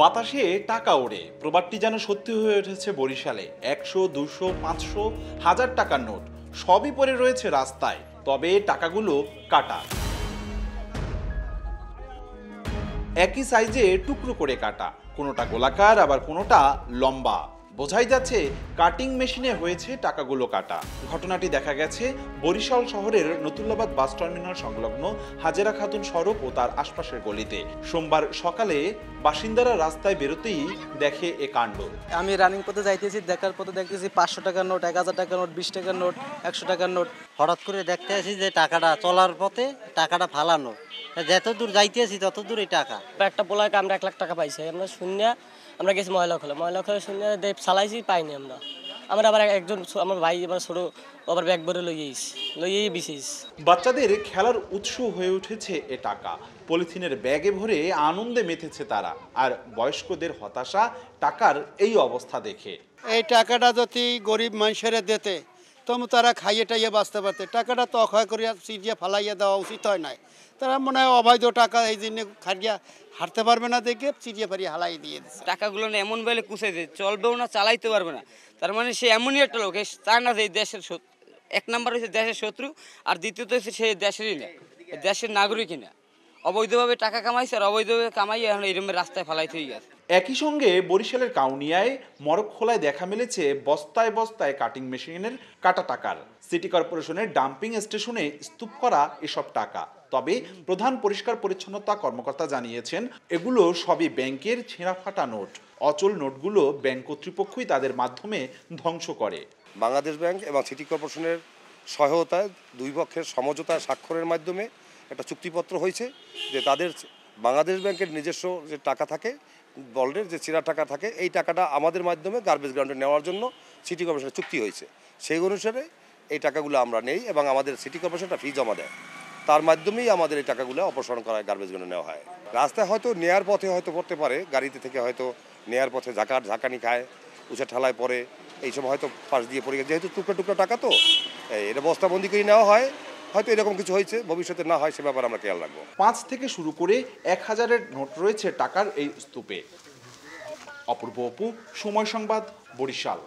বাতাসে টাকা ওড়ে, প্রবাদটি যেন সত্যি হয়ে উঠেছে বরিশালে। 100, 200, 500, 1000 টাকার নোট সবই পড়ে রয়েছে রাস্তায়, তবে টাকাগুলো কাটা, একই সাইজে টুকরো করে কাটা, কোনোটা গোলাকার আবার কোনোটা লম্বা। বোঝাই যাচ্ছে কাটিং মেশিনে হয়েছে টাকাগুলো কাটা। ঘটনাটি দেখা গেছে বরিশাল শহরের নতুল্লাবাদ বাস টার্মিনাল সংলগ্ন হাজেরা খাতুন সড়ক ও তার আশপাশের গলিতে। সোমবার সকালে বাসিন্দারা রাস্তায় বেরোতেই দেখে এ কাণ্ড। আমি রানিং পথে যাইতেছি, দেখার পথে দেখতেছি 500 টাকার নোট, 1000 টাকার নোট, 20 টাকার নোট, 100 টাকার নোট। হঠাৎ করে দেখতে আসি যে টাকাটা চলার পথে টাকাটা ফালানো, যত দূর যাইতেছি তত দূর এই টাকা। একটা পোলাকে আমরা 1 লাখ টাকা পাইছি, আমরা শূন্য আমরা গেছি ময়লা খোলে শূন্য চালাইছি, পাইনি আমরা আবার একজন আমার ভাই আবার ছোট আবার ব্যাগ ভরে লইয়েই বিছিস। বাচ্চাদের খেলার উৎস হয়ে উঠেছে এ টাকা। পলিথিনের ব্যাগে ভরে আনন্দে মেতেছে তারা, আর বয়স্কদের হতাশা টাকার এই অবস্থা দেখে। এই টাকাটা যদি গরিব মানুষেরা দিতে তবু তারা খাইয়ে টাইয়ে বাঁচতে পারতে। টাকাটা তো অক্ষয় করিয়া সিটিয়া ফালাইয়া দেওয়া উচিত হয় নাই। তারা মনে হয় অবৈধ টাকা এই জন্য খাটিয়া হারতে পারবে না দেখে চিটিয়া ফারিয়ে হালাই দিয়ে দিচ্ছে। টাকাগুলো না এমন বেলে কুচে যে চলবেও না, চালাইতে পারবে না। তার মানে সে এমনই একটা লোক, তার না যে দেশের এক নাম্বার হচ্ছে দেশের শত্রু, আর দ্বিতীয়ত হচ্ছে সে দেশেরই না, দেশের নাগরিকই না। অবৈধভাবে টাকা কামাইছে, আর অবৈধভাবে কামাইয়ে এখন এইরকম রাস্তায় ফালাইতে হয়ে গেছে। একই সঙ্গে বরিশালের কাউনিয়ায় মরকখোলায় দেখা মিলেছে বস্তায় বস্তায় কাটিং মেশিনের কাটা টাকার। সিটি কর্পোরেশনের ডাম্পিং স্টেশনে স্তূপ করা এসব টাকা। তবে প্রধান পরিষ্কার পরিচ্ছন্নতা কর্মকর্তা জানিয়েছেন, এগুলো সবই ব্যাংকের ছেঁড়া ফাটা নোট। অচল নোটগুলো ব্যাংক কর্তৃপক্ষই তাদের মাধ্যমে ধ্বংস করে। বাংলাদেশ ব্যাংক এবং সিটি কর্পোরেশনের সহায়তায় দুই পক্ষের সমঝোতা স্বাক্ষরের মাধ্যমে একটা চুক্তিপত্র হয়েছে যে তাদের বাংলাদেশ ব্যাংকের নিজস্ব যে টাকা থাকে, বল্ডের যে চেরা টাকা থাকে, এই টাকাটা আমাদের মাধ্যমে গার্বেজ গ্রাউন্ডে নেওয়ার জন্য সিটি কর্পোরেশনের চুক্তি হয়েছে। সেই অনুসারে এই টাকাগুলো আমরা নেই এবং আমাদের সিটি কর্পোরেশনটা ফি জমা দেয়, তার মাধ্যমেই আমাদের এই টাকাগুলো অপসারণ করা গার্বেজ গ্রাউন্ডে নেওয়া হয়। রাস্তায় হয়তো নেয়ার পথে হয়তো পড়তে পারে, গাড়িতে থেকে হয়তো নেয়ার পথে ঝাঁকানি খায়, উঁচা ঠালায় পড়ে, এই সময় হয়তো পাশ দিয়ে পড়ে গেছে। যেহেতু টুকরা টুকরা টাকা তো এটা বস্তাবন্দি করে নেওয়া হয়, হয়তো এরকম কিছু হয়েছে, ভবিষ্যতে না হয় সে ব্যাপারে আমরা খেয়াল রাখবো। 5 থেকে শুরু করে 1000-এর নোট রয়েছে টাকার এই স্তূপে। অপূর্ব অপু, সময় সংবাদ, বরিশাল।